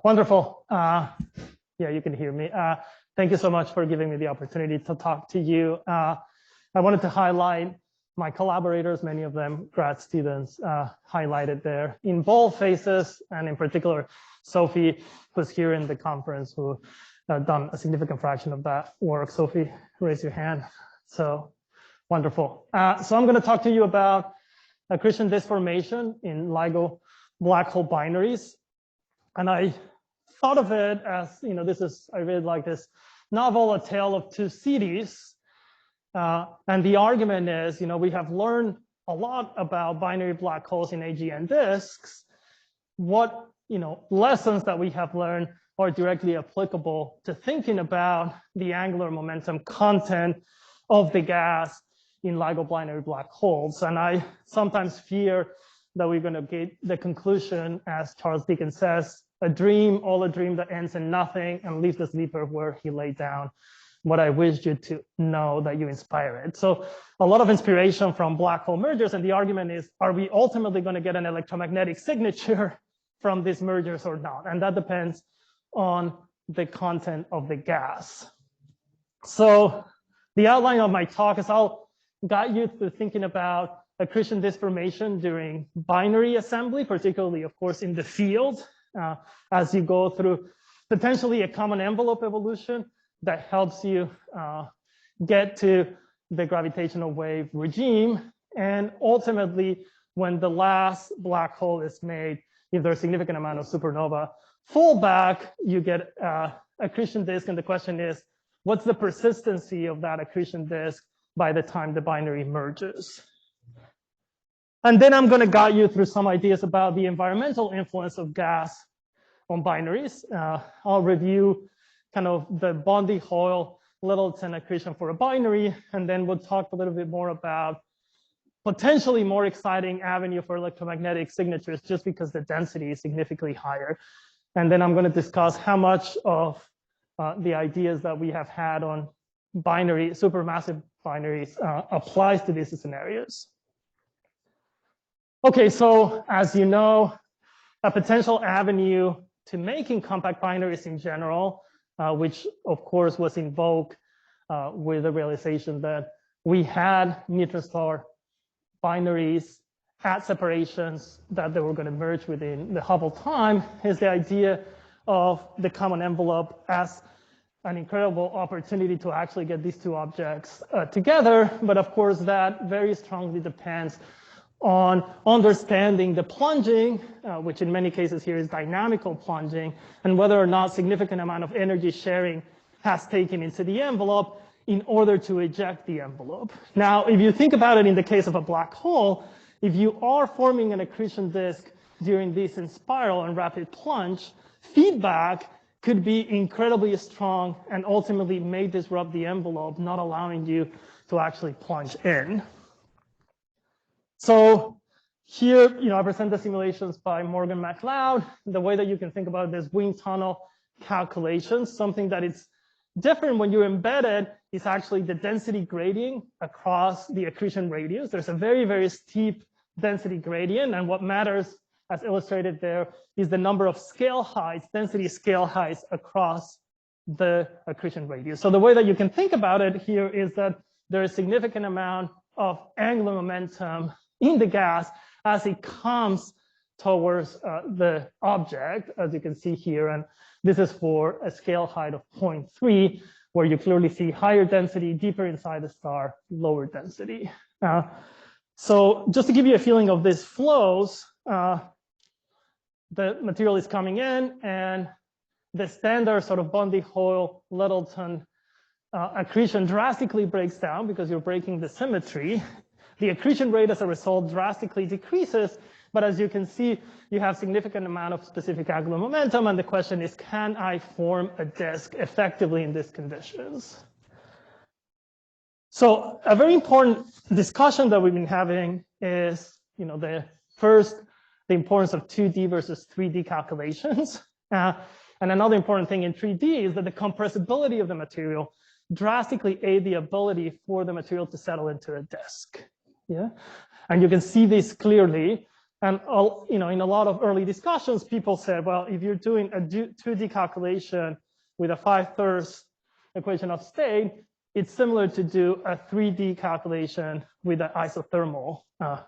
Wonderful. Yeah, you can hear me. Thank you so much for giving me the opportunity to talk to you. I wanted to highlight my collaborators, many of them grad students, highlighted there in bold faces, and in particular, Sophie, who's here in the conference, who done a significant fraction of that work. Sophie, raise your hand. So wonderful. So I'm going to talk to you about accretion disk formation in LIGO black hole binaries. And I thought of it as, you know, I really like this novel, A Tale of Two Cities. And the argument is, you know, we have learned a lot about binary black holes in AGN disks. What, you know, lessons that we have learned are directly applicable to thinking about the angular momentum content of the gas in LIGO binary black holes. And I sometimes fear that we're going to get the conclusion, as Charles Dickens says, a dream that ends in nothing and leaves the sleeper where he lay down. What I wish you to know that you inspire it. So a lot of inspiration from black hole mergers, and the argument is, are we ultimately going to get an electromagnetic signature from these mergers or not? And that depends on the content of the gas. So the outline of my talk is I'll guide you through thinking about accretion disk formation during binary assembly, particularly, of course, in the field, as you go through potentially a common envelope evolution that helps you get to the gravitational wave regime. And ultimately, when the last black hole is made, if there's a significant amount of supernova fallback, you get accretion disk. And the question is, what's the persistency of that accretion disk by the time the binary merges? And then I'm going to guide you through some ideas about the environmental influence of gas on binaries. I'll review kind of the Bondi-Hoyle-Littleton accretion for a binary, and then we'll talk a little bit more about potentially more exciting avenue for electromagnetic signatures just because the density is significantly higher. And then I'm going to discuss how much of the ideas that we have had on supermassive binaries applies to these scenarios. Okay, so as you know, a potential avenue to making compact binaries in general, which of course was invoked with the realization that we had neutron star binaries at separations that they were going to merge within the Hubble time, is the idea of the common envelope as an incredible opportunity to actually get these two objects together. But of course, that very strongly depends on understanding the plunging, which in many cases here is dynamical plunging, and whether or not significant amount of energy sharing has taken into the envelope in order to eject the envelope. Now, if you think about it in the case of a black hole, if you are forming an accretion disk during descent spiral and rapid plunge, feedback could be incredibly strong and ultimately may disrupt the envelope, not allowing you to actually plunge in. So here, you know, I present the simulations by Morgan McLeod. The way that you can think about this wind tunnel calculations, something that is different when you're embedded is actually the density gradient across the accretion radius. There's a very, very steep density gradient, and what matters, as illustrated there, is the number of scale heights, density scale heights across the accretion radius. So the way that you can think about it here is that there is a significant amount of angular momentum in the gas as it comes towards the object, as you can see here. And this is for a scale height of 0.3, where you clearly see higher density, deeper inside the star, lower density. So just to give you a feeling of these flows, the material is coming in, and the standard sort of Bondi-Hoyle-Littleton accretion drastically breaks down because you're breaking the symmetry. The accretion rate as a result drastically decreases, but as you can see, you have significant amount of specific angular momentum, and the question is, can I form a disk effectively in these conditions? So a very important discussion that we've been having is, you know, the importance of 2D versus 3D calculations. And another important thing in 3D is that the compressibility of the material drastically aid the ability for the material to settle into a disk. Yeah, and you can see this clearly And you know, in a lot of early discussions, people said, well, if you're doing a 2D calculation with a 5/3 equation of state, it's similar to do a 3D calculation with an isothermal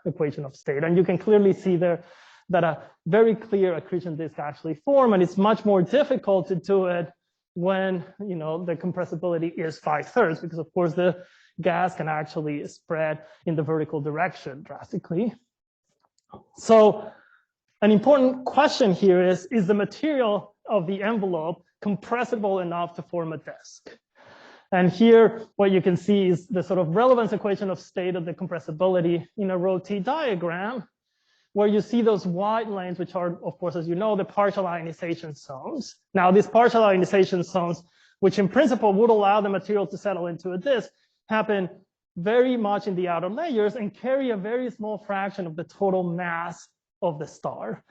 equation of state. And you can clearly see there that a very clear accretion disk actually form, and it's much more difficult to do it when, you know, the compressibility is 5/3, because of course the gas can actually spread in the vertical direction drastically. So an important question here is the material of the envelope compressible enough to form a disk? And here, what you can see is the sort of relevance equation of state of the compressibility in a rho T diagram, where you see those wide lanes, which are, of course, as you know, the partial ionization zones. Now, these partial ionization zones, which in principle would allow the material to settle into a disk, happen very much in the outer layers and carry a very small fraction of the total mass of the star.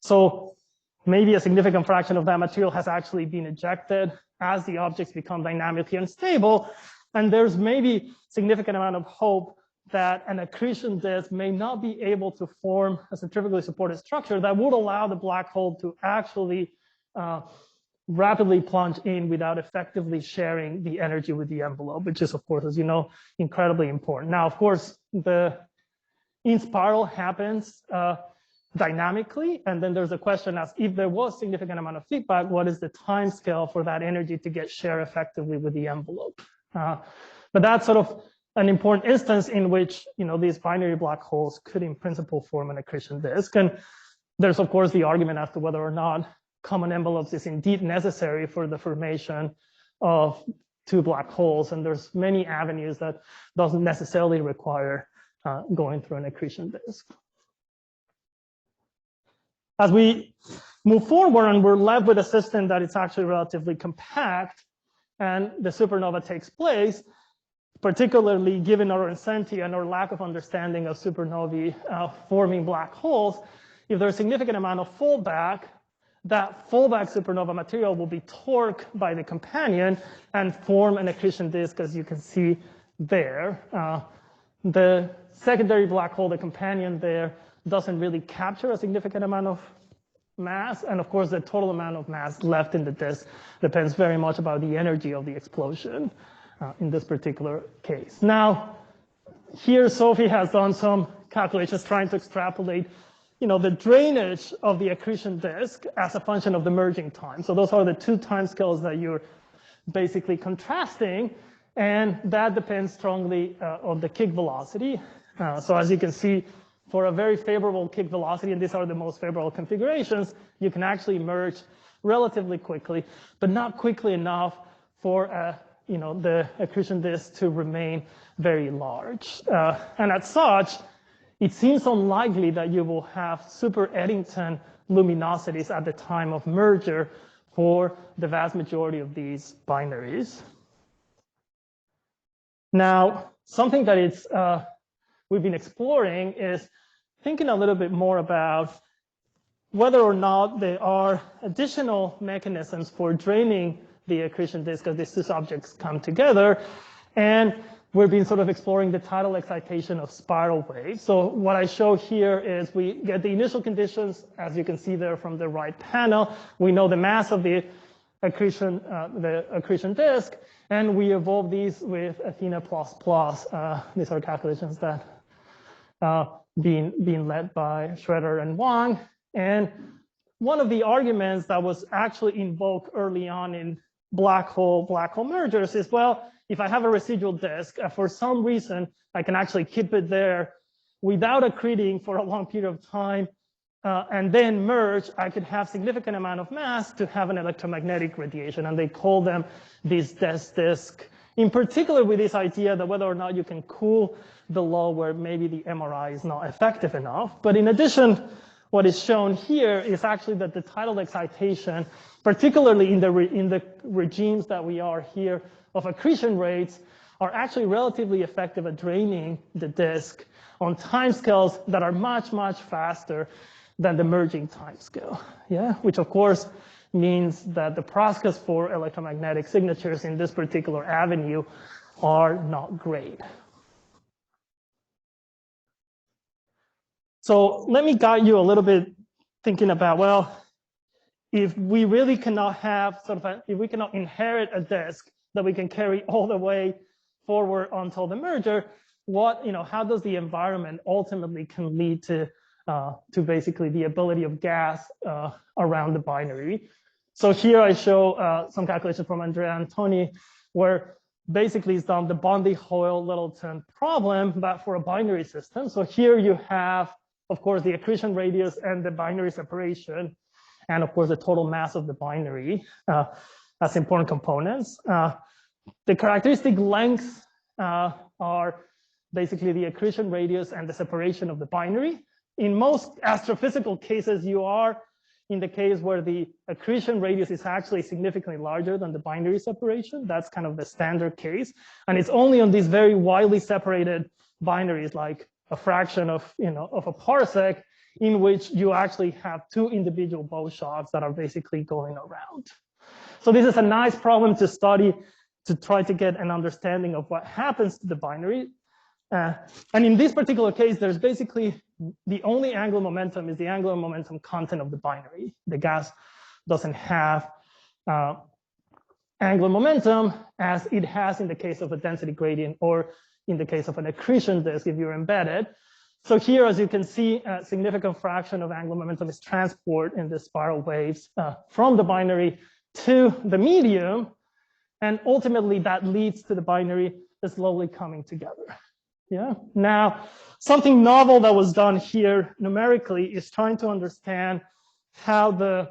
So maybe a significant fraction of that material has actually been ejected as the objects become dynamically unstable. And there's maybe significant amount of hope that an accretion disk may not be able to form a centrifugally supported structure that would allow the black hole to actually rapidly plunge in without effectively sharing the energy with the envelope, which is, of course, as you know, incredibly important. Now, of course, the in spiral happens dynamically, and then there's a question as if there was significant amount of feedback, what is the time scale for that energy to get shared effectively with the envelope? But that's sort of an important instance in which, you know, these binary black holes could in principle form an accretion disk. And there's, of course, the argument as to whether or not common envelopes is indeed necessary for the formation of two black holes. And there's many avenues that doesn't necessarily require going through an accretion disk. As we move forward and we're left with a system that is actually relatively compact and the supernova takes place, particularly given our uncertainty and our lack of understanding of supernovae forming black holes, if there's a significant amount of fallback, that fallback supernova material will be torqued by the companion and form an accretion disk, as you can see there. The secondary black hole, the companion there, doesn't really capture a significant amount of mass. And of course, the total amount of mass left in the disk depends very much about the energy of the explosion in this particular case. Now, here Sophie has done some calculations trying to extrapolate, you know, the drainage of the accretion disk as a function of the merging time. So those are the two time scales that you're basically contrasting, and that depends strongly on the kick velocity. So as you can see, for a very favorable kick velocity, and these are the most favorable configurations, you can actually merge relatively quickly, but not quickly enough for you know, the accretion disk to remain very large. And as such, it seems unlikely that you will have super Eddington luminosities at the time of merger for the vast majority of these binaries. Now, something that we've been exploring is thinking a little bit more about whether or not there are additional mechanisms for draining the accretion disk as these two objects come together. And we've been sort of exploring the tidal excitation of spiral waves. So what I show here is we get the initial conditions, as you can see there from the right panel. We know the mass of the accretion disk, and we evolve these with Athena++. These are calculations that being led by Schroeder and Wang. And one of the arguments that was actually invoked early on in black hole mergers is, well, if I have a residual disk, for some reason, I can actually keep it there without accreting for a long period of time, and then merge, I could have significant amount of mass to have an electromagnetic radiation, and they call them these death disk, in particular with this idea that whether or not you can cool below where maybe the MRI is not effective enough. But in addition, what is shown here is actually that the tidal excitation, particularly in the regimes that we are here of accretion rates, are actually relatively effective at draining the disk on timescales that are much, much faster than the merging timescale. Yeah, which of course means that the prospects for electromagnetic signatures in this particular avenue are not great. So let me guide you a little bit thinking about, well, if we really cannot have if we cannot inherit a disk that we can carry all the way forward until the merger, how does the environment ultimately can lead to basically the ability of gas around the binary? So here I show some calculation from Andrea Antoni, where basically it's done the Bondi-Hoyle-Littleton problem, but for a binary system. So here you have, of course, the accretion radius and the binary separation, and of course the total mass of the binary as important components. The characteristic lengths are basically the accretion radius and the separation of the binary. In most astrophysical cases, you are in the case where the accretion radius is actually significantly larger than the binary separation. That's kind of the standard case. And it's only on these very widely separated binaries, like a fraction of a parsec, in which you actually have two individual bowshocks that are basically going around. So this is a nice problem to study to try to get an understanding of what happens to the binary. And in this particular case, there's basically the only angular momentum is the angular momentum content of the binary. The gas doesn't have angular momentum as it has in the case of a density gradient or in the case of an accretion disk if you're embedded. So here, as you can see, a significant fraction of angular momentum is transport in the spiral waves from the binary to the medium. And ultimately, that leads to the binary slowly coming together. Yeah. Now, something novel that was done here numerically is trying to understand how the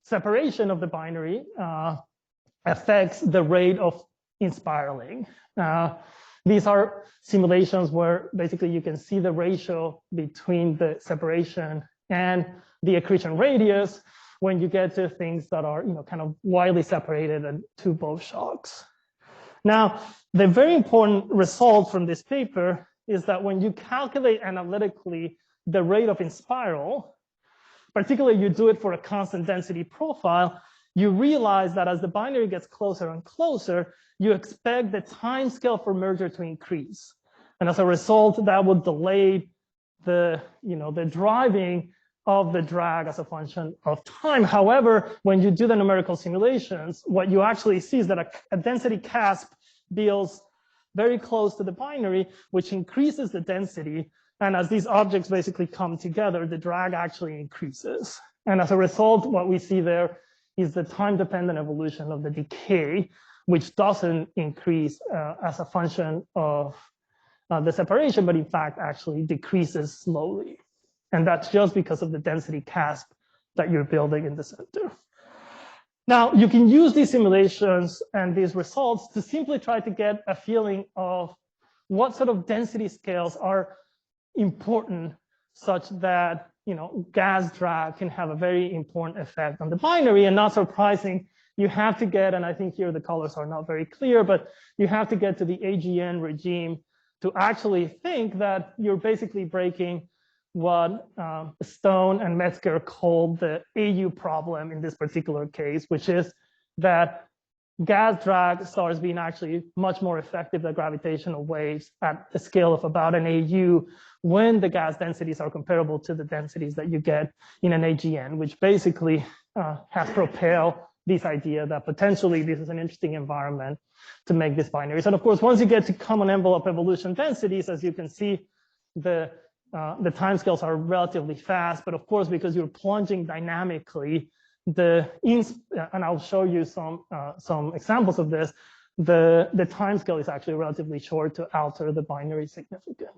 separation of the binary affects the rate of inspiraling. These are simulations where basically you can see the ratio between the separation and the accretion radius when you get to things that are kind of widely separated and two bowshocks. Now, the very important result from this paper is that when you calculate analytically the rate of inspiral, particularly you do it for a constant density profile, you realize that as the binary gets closer and closer, you expect the time scale for merger to increase. And as a result, that would delay the driving of the drag as a function of time. However, when you do the numerical simulations, what you actually see is that a density cusp builds very close to the binary, which increases the density. And as these objects basically come together, the drag actually increases. And as a result, what we see there is the time-dependent evolution of the decay, which doesn't increase as a function of the separation, but in fact actually decreases slowly. And that's just because of the density cusp that you're building in the center. Now, you can use these simulations and these results to simply try to get a feeling of what sort of density scales are important such that gas drag can have a very important effect on the binary. And not surprising, you have to get, and I think here the colors are not very clear, but you have to get to the AGN regime to actually think that you're basically breaking what Stone and Metzger called the AU problem in this particular case, which is that gas drag starts being actually much more effective than gravitational waves at the scale of about an AU when the gas densities are comparable to the densities that you get in an AGN, which basically has propelled this idea that potentially this is an interesting environment to make these binaries. And of course, once you get to common envelope evolution densities, as you can see, the timescales are relatively fast, but of course, because you're plunging dynamically, and I'll show you some examples of this, the timescale is actually relatively short to alter the binary significance.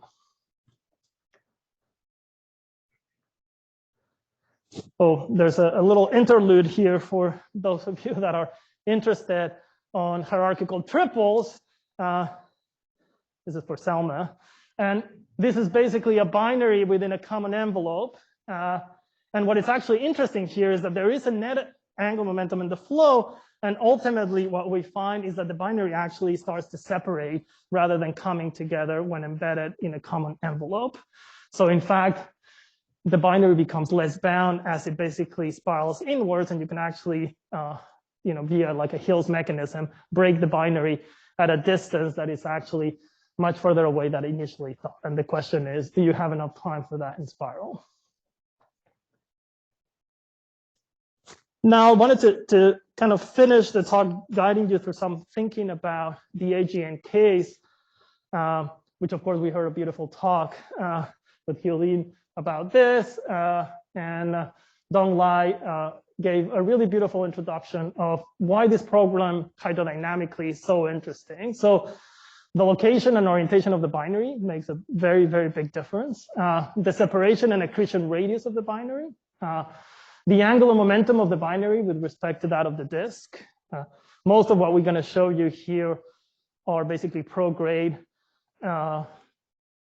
Oh, there's a little interlude here for those of you that are interested on hierarchical triples. This is for Selma. And this is basically a binary within a common envelope. And what is actually interesting here is that there is a net angular momentum in the flow. And ultimately, what we find is that the binary actually starts to separate rather than coming together when embedded in a common envelope. So in fact, the binary becomes less bound as it basically spirals inwards, and you can actually, via like a Hills mechanism, break the binary at a distance that is actually much further away than initially thought. And the question is, do you have enough time for that in spiral? Now, I wanted to kind of finish the talk guiding you through some thinking about the AGN case, which of course we heard a beautiful talk with Hyolyn about this, and Dong Lai gave a really beautiful introduction of why this program hydrodynamically is so interesting. So the location and orientation of the binary makes a very, very big difference. The separation and accretion radius of the binary, the angular momentum of the binary with respect to that of the disk. Most of what we're going to show you here are basically pro-grade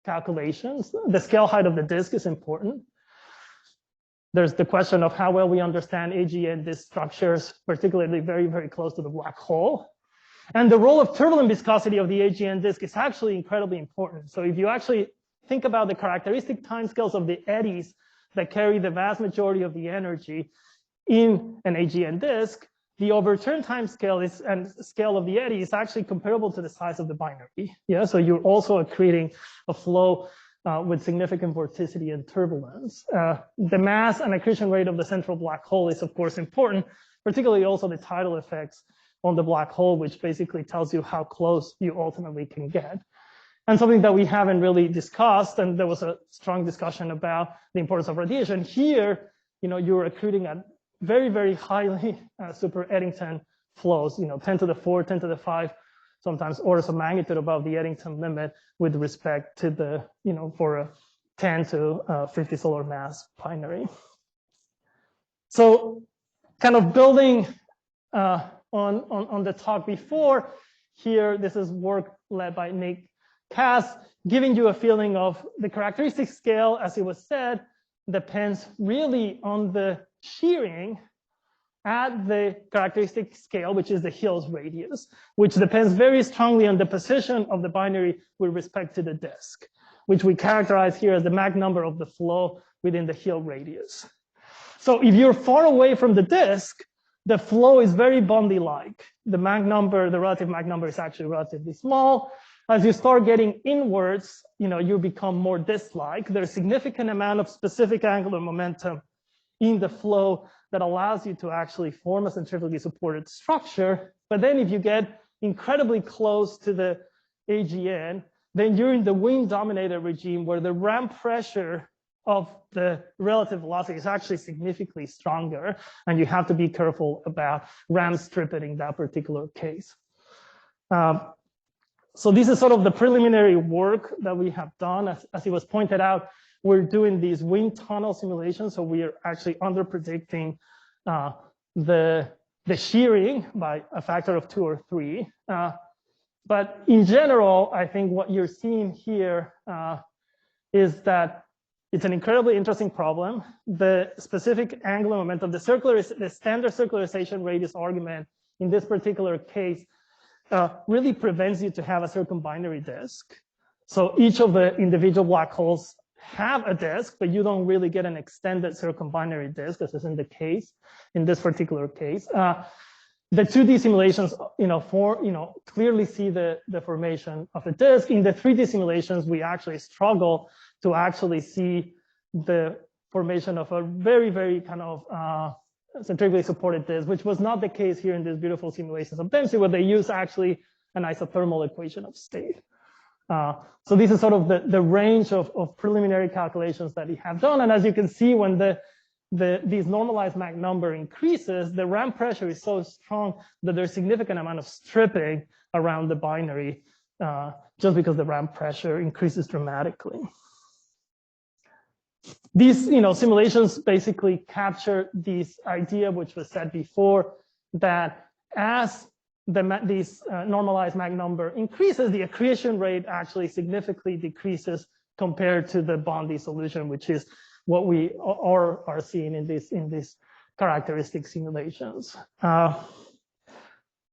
calculations. The scale height of the disk is important. There's the question of how well we understand AGN disk structures, particularly very, very close to the black hole. And the role of turbulent viscosity of the AGN disk is actually incredibly important. So if you actually think about the characteristic timescales of the eddies that carry the vast majority of the energy in an AGN disk, the overturn timescale is and scale of the eddy is actually comparable to the size of the binary. Yeah, so you're also creating a flow with significant vorticity and turbulence. The mass and accretion rate of the central black hole is of course important, particularly also the tidal effects on the black hole, which basically tells you how close you ultimately can get. And something that we haven't really discussed, and there was a strong discussion about the importance of radiation. Here, you're accreting at very, very highly super Eddington flows, 10 to the 4, 10 to the 5, sometimes orders of magnitude above the Eddington limit with respect to the, for a 10 to 50 solar mass binary. So kind of building on the talk before here, this is work led by Nick Cass, giving you a feeling of the characteristic scale, as it was said, depends really on the shearing at the characteristic scale, which is the Hill's radius, which depends very strongly on the position of the binary with respect to the disk, which we characterize here as the Mach number of the flow within the Hill radius. So if you're far away from the disk, the flow is very Bondi-like. The Mach number, the relative Mach number is actually relatively small. As you start getting inwards, you become more disk-like. There's a significant amount of specific angular momentum in the flow that allows you to actually form a centrifugally supported structure. But then if you get incredibly close to the AGN, then you're in the wind-dominated regime where the ramp pressure of the relative velocity is actually significantly stronger, and you have to be careful about ramp stripping in that particular case. So this is sort of the preliminary work that we have done. As it was pointed out, we're doing these wind tunnel simulations, so we are actually under-predicting the shearing by a factor of 2 or 3. But in general, I think what you're seeing here is that it's an incredibly interesting problem. The specific angular momentum, the standard circularization radius argument in this particular case really prevents you to have a circumbinary disk. So each of the individual black holes have a disk, but you don't really get an extended circumbinary disk, as is in the case, in this particular case. The 2D simulations, clearly see the formation of the disk. In the 3D simulations, we actually struggle to actually see the formation of a very, very kind of centrifugally supported disk, which was not the case here in these beautiful simulations of density, where they use actually an isothermal equation of state. So this is sort of the range of preliminary calculations that we have done. And as you can see, when these normalized Mach number increases, the ramp pressure is so strong that there's a significant amount of stripping around the binary just because the ramp pressure increases dramatically. These simulations basically capture this idea, which was said before, that as this normalized Mach number increases, the accretion rate actually significantly decreases compared to the Bondi solution, which is what we are seeing in these characteristic simulations.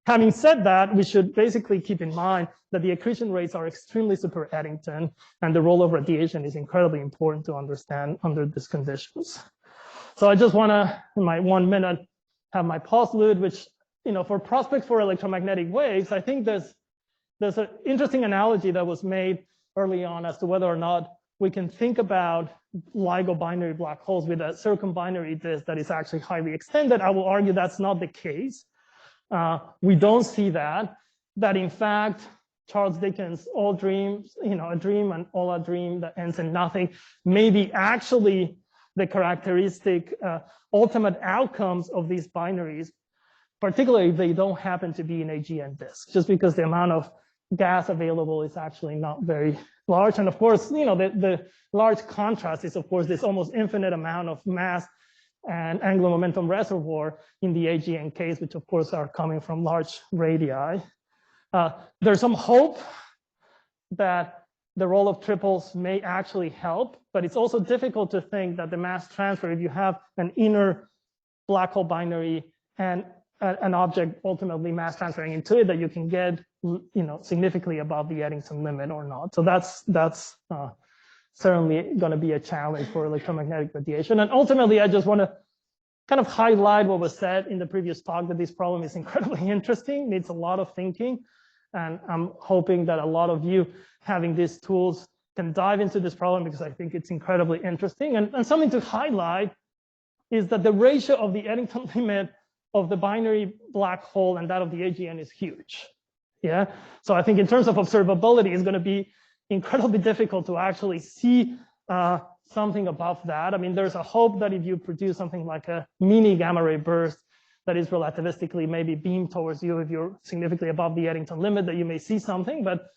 Having said that, we should basically keep in mind that the accretion rates are extremely super Eddington, and the role of radiation is incredibly important to understand under these conditions. So I just want to, in my 1 minute, have my postlude, which, for prospects for electromagnetic waves, I think there's there's an interesting analogy that was made early on as to whether or not we can think about LIGO binary black holes with a circumbinary disk that is actually highly extended. I will argue that's not the case. We don't see that in fact, Charles Dickens' all dreams, a dream and all a dream that ends in nothing, may be actually the characteristic ultimate outcomes of these binaries, particularly if they don't happen to be in a GN disk, just because the amount of gas available is actually not very large. And of course, the large contrast is, of course, this almost infinite amount of mass and angular momentum reservoir in the AGN case, which of course are coming from large radii. There's some hope that the role of triples may actually help, but it's also difficult to think that the mass transfer, if you have an inner black hole binary and an object ultimately mass transferring into it, that you can get significantly above the Eddington limit or not. So that's certainly going to be a challenge for electromagnetic radiation. And ultimately, I just want to kind of highlight what was said in the previous talk, that this problem is incredibly interesting, needs a lot of thinking. And I'm hoping that a lot of you having these tools can dive into this problem, because I think it's incredibly interesting. And something to highlight is that the ratio of the Eddington limit of the binary black hole and that of the AGN is huge. Yeah. So I think in terms of observability, it's going to be incredibly difficult to actually see something above that. I mean, there's a hope that if you produce something like a mini gamma ray burst that is relativistically maybe beamed towards you, if you're significantly above the Eddington limit, that you may see something. But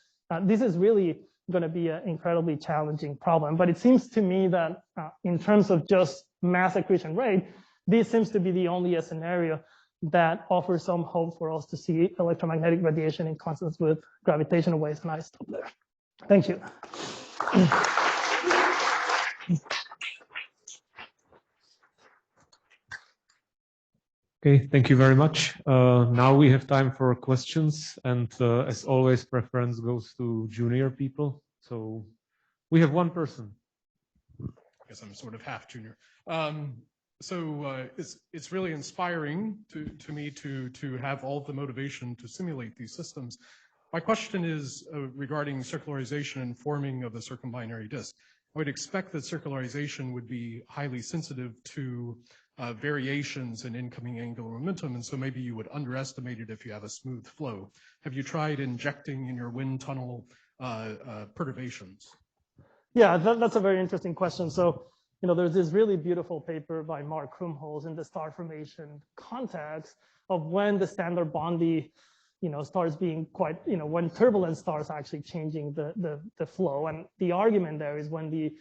this is really going to be an incredibly challenging problem. But it seems to me that in terms of just mass accretion rate, this seems to be the only scenario that offers some hope for us to see electromagnetic radiation in consonance with gravitational waves. And I stop there. Thank you. Okay, thank you very much. Now we have time for questions, and as always, preference goes to junior people. So we have one person. I guess I'm sort of half junior. It's really inspiring to me to have all the motivation to simulate these systems. My question is regarding circularization and forming of the circumbinary disk. I would expect that circularization would be highly sensitive to variations in incoming angular momentum, and so maybe you would underestimate it if you have a smooth flow. Have you tried injecting in your wind tunnel perturbations? Yeah, that's a very interesting question. So, there's this really beautiful paper by Mark Krumholz in the star formation context of when the standard Bondi, starts being quite, when turbulent stars are actually changing the flow. And the argument there is when the,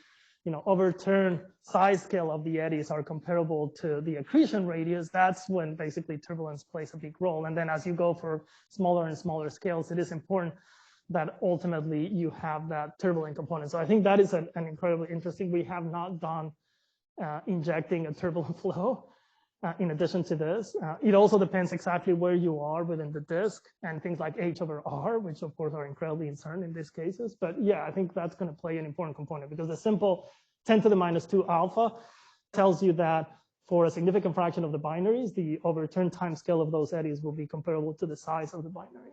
overturn size scale of the eddies are comparable to the accretion radius, that's when basically turbulence plays a big role. And then as you go for smaller and smaller scales, it is important that ultimately you have that turbulent component. So I think that is an incredibly interesting. We have not done injecting a turbulent flow in addition to this. It also depends exactly where you are within the disk and things like H/R, which of course are incredibly uncertain in these cases. But yeah, I think that's going to play an important component, because the simple 10⁻² alpha tells you that for a significant fraction of the binaries, the overturn time scale of those eddies will be comparable to the size of the binary.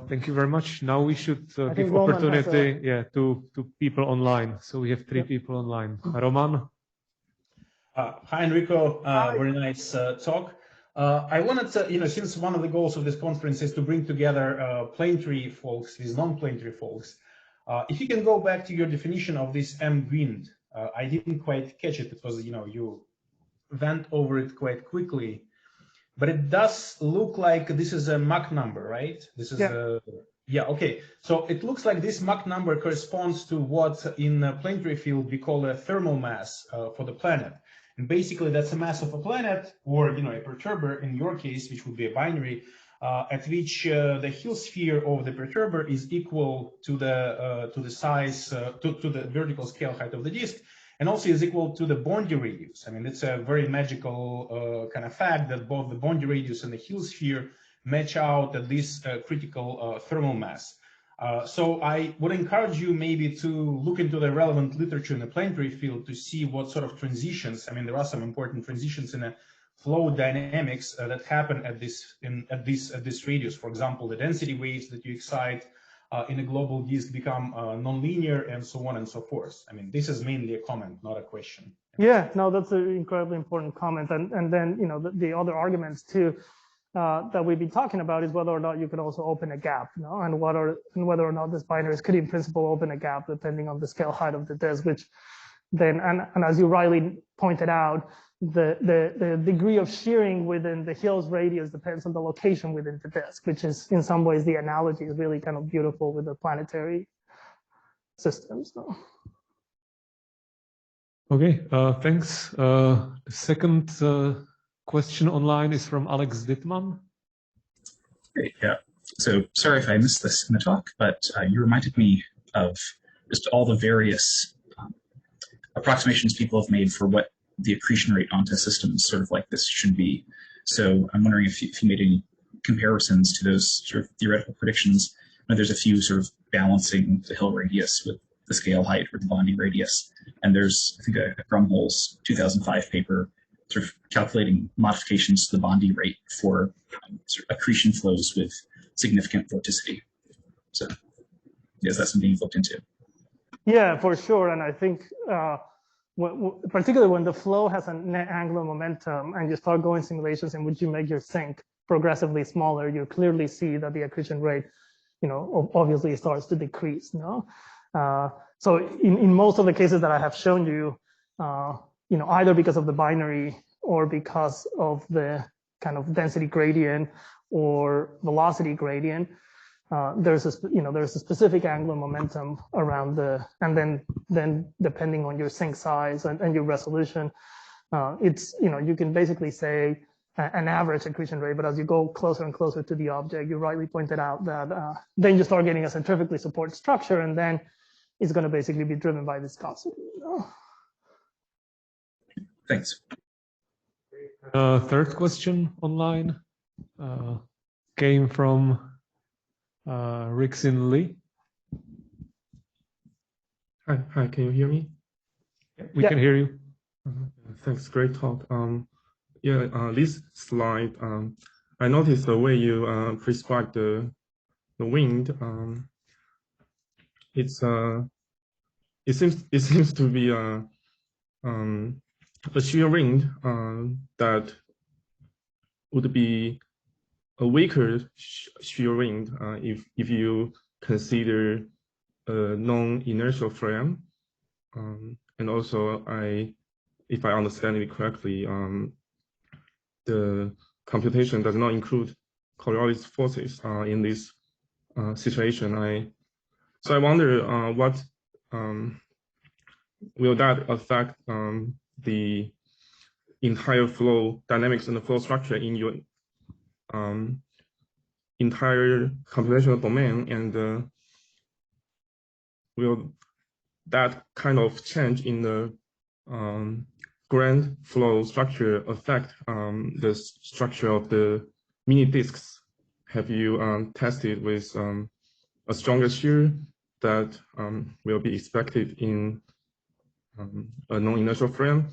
Thank you very much. Now we should give opportunity to people online. So we have 3 people online. Roman? Hi, Enrico. Very nice talk. I wanted to, since one of the goals of this conference is to bring together planetary folks with non-planetary folks, if you can go back to your definition of this M-wind, I didn't quite catch it because, you went over it quite quickly. But it does look like this is a Mach number, right? This is okay. So it looks like this Mach number corresponds to what in a planetary field we call a thermal mass for the planet. And basically that's a mass of a planet, or a perturber in your case, which would be a binary, at which the Hill sphere of the perturber is equal to the size to the vertical scale height of the disk. And also is equal to the Bondi radius. I mean, it's a very magical kind of fact that both the Bondi radius and the Hill sphere match out at this critical thermal mass. So I would encourage you maybe to look into the relevant literature in the planetary field to see what sort of transitions. I mean, there are some important transitions in a flow dynamics that happen at this radius. For example, the density waves that you excite in a global disk become nonlinear, and so on and so forth. I mean, this is mainly a comment, not a question. Yeah, no, that's an incredibly important comment. And then, you know, the other arguments too that we've been talking about is whether or not you could also open a gap, you know, and whether or not this binaries could in principle open a gap depending on the scale height of the disk, which then, and as you rightly pointed out, the degree of shearing within the Hill's radius depends on the location within the disk, which is in some ways the analogy is really kind of beautiful with the planetary systems. So. Okay, thanks. The second question online is from Alex Dittman. Great, yeah. So sorry if I missed this in the talk, but you reminded me of just all the various approximations people have made for what the accretion rate onto systems sort of like this should be. So I'm wondering if you made any comparisons to those sort of theoretical predictions. I know there's a few sort of balancing the Hill radius with the scale height or the bonding radius. And there's, I think, a Grumholz 2005 paper sort of calculating modifications to the bonding rate for sort of accretion flows with significant vorticity. So is that something you've looked into? Yeah, for sure. And I think particularly when the flow has a net angular momentum and you start going simulations in which you make your sink progressively smaller, you clearly see that the accretion rate, you know, obviously starts to decrease. No, so in most of the cases that I have shown you, you know, either because of the binary or because of the kind of density gradient or velocity gradient, there's a specific angular momentum around and then depending on your sink size and your resolution, it's, you know, you can basically say an average accretion rate, but as you go closer and closer to the object, you rightly pointed out that then you start getting a centrifugally supported structure, and then it's going to basically be driven by viscosity. You know? Thanks. Third question online came from Rixin Lee. Hi, can you hear me? We can hear you. Thanks, great talk. This slide, I noticed the way you prescribed the wind. It seems to be a shear wind that would be a weaker shear wind if you consider a non-inertial frame. And also, if I understand it correctly, the computation does not include Coriolis forces in this situation. So I wonder what will that affect the entire flow dynamics and the flow structure in your entire computational domain, and will that kind of change in the grand flow structure affect the structure of the mini disks? Have you tested with a stronger shear that will be expected in a non-inertial frame?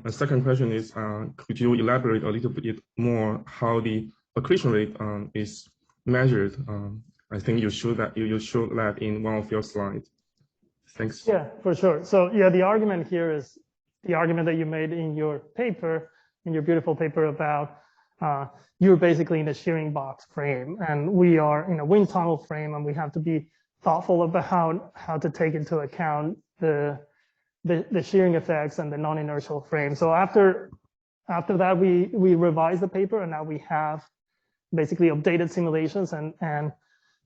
A second question is, could you elaborate a little bit more how the accretion rate is measured? I think you showed that in one of your slides. Thanks. Yeah, for sure. So yeah, the argument here is the argument that you made in your paper, in your beautiful paper about you're basically in a shearing box frame, and we are in a wind tunnel frame, and we have to be thoughtful about how to take into account the shearing effects and the non-inertial frame. So after that, we revised the paper, and now we have basically updated simulations, and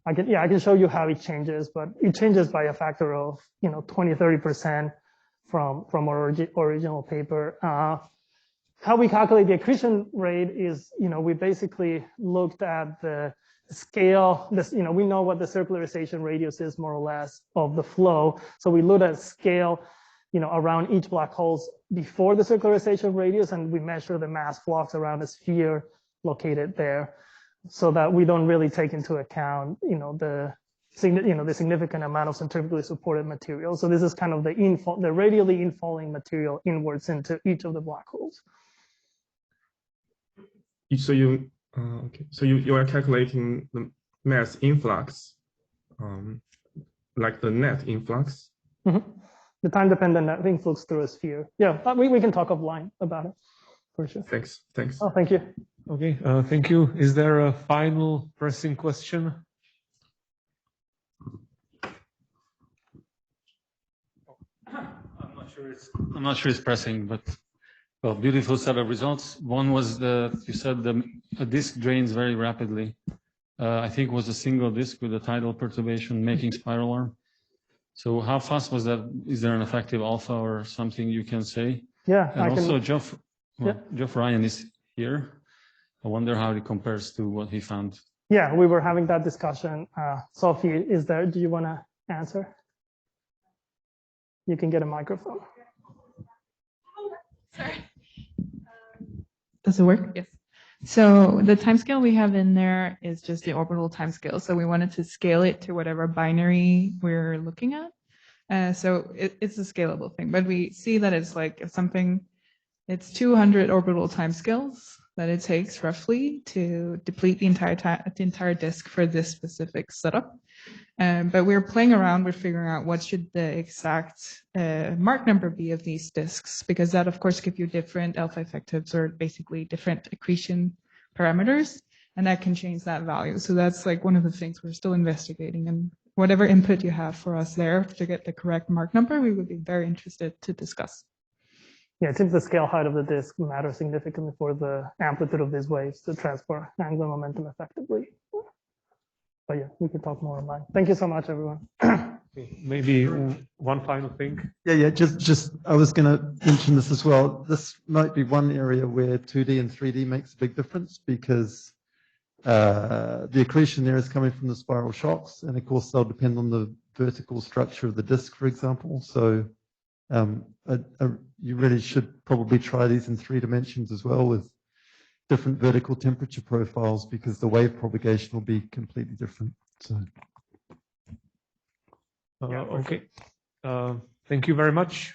I can show you how it changes, but it changes by a factor of 20-30% from our original paper. How we calculate the accretion rate is, we basically looked at the scale. We know what the circularization radius is more or less of the flow. So we looked at scale, around each black holes before the circularization radius, and we measure the mass flux around a sphere located there, so that we don't really take into account, the significant amount of centrifugally supported material. So this is kind of the radially infalling material inwards into each of the black holes. you are calculating the mass influx, like the net influx. Mm-hmm. The time-dependent net influx through a sphere. Yeah, we can talk offline about it for sure. Thanks. Oh, thank you. Okay, thank you. Is there a final pressing question? I'm not sure it's pressing, but well, beautiful set of results. One was you said a disk drains very rapidly. I think it was a single disk with a tidal perturbation making spiral arm. So how fast was that? Is there an effective alpha or something you can say? Yeah. And also Geoff Ryan is here. I wonder how it compares to what he found. Yeah, we were having that discussion. Sophie is there. Do you want to answer? You can get a microphone. Sorry. Does it work? Yes. So the timescale we have in there is just the orbital timescale. So we wanted to scale it to whatever binary we're looking at. So it's a scalable thing, but we see that it's like it's 200 orbital timescales that it takes roughly to deplete the entire disk for this specific setup. But we're playing around with figuring out what should the exact Mach number be of these disks, because that of course gives you different alpha effectives or basically different accretion parameters, and that can change that value. So that's like one of the things we're still investigating, and whatever input you have for us there to get the correct Mach number, we would be very interested to discuss. Yeah, it seems the scale height of the disk matters significantly for the amplitude of these waves to transfer angular momentum effectively. But yeah, we can talk more online. Thank you so much, everyone. Maybe one final thing. Yeah. Just I was going to mention this as well. This might be one area where 2D and 3D makes a big difference, because the accretion there is coming from the spiral shocks, and of course they'll depend on the vertical structure of the disk, for example. So you really should probably try these in 3 dimensions as well, with different vertical temperature profiles, because the wave propagation will be completely different. So. Okay. Thank you very much.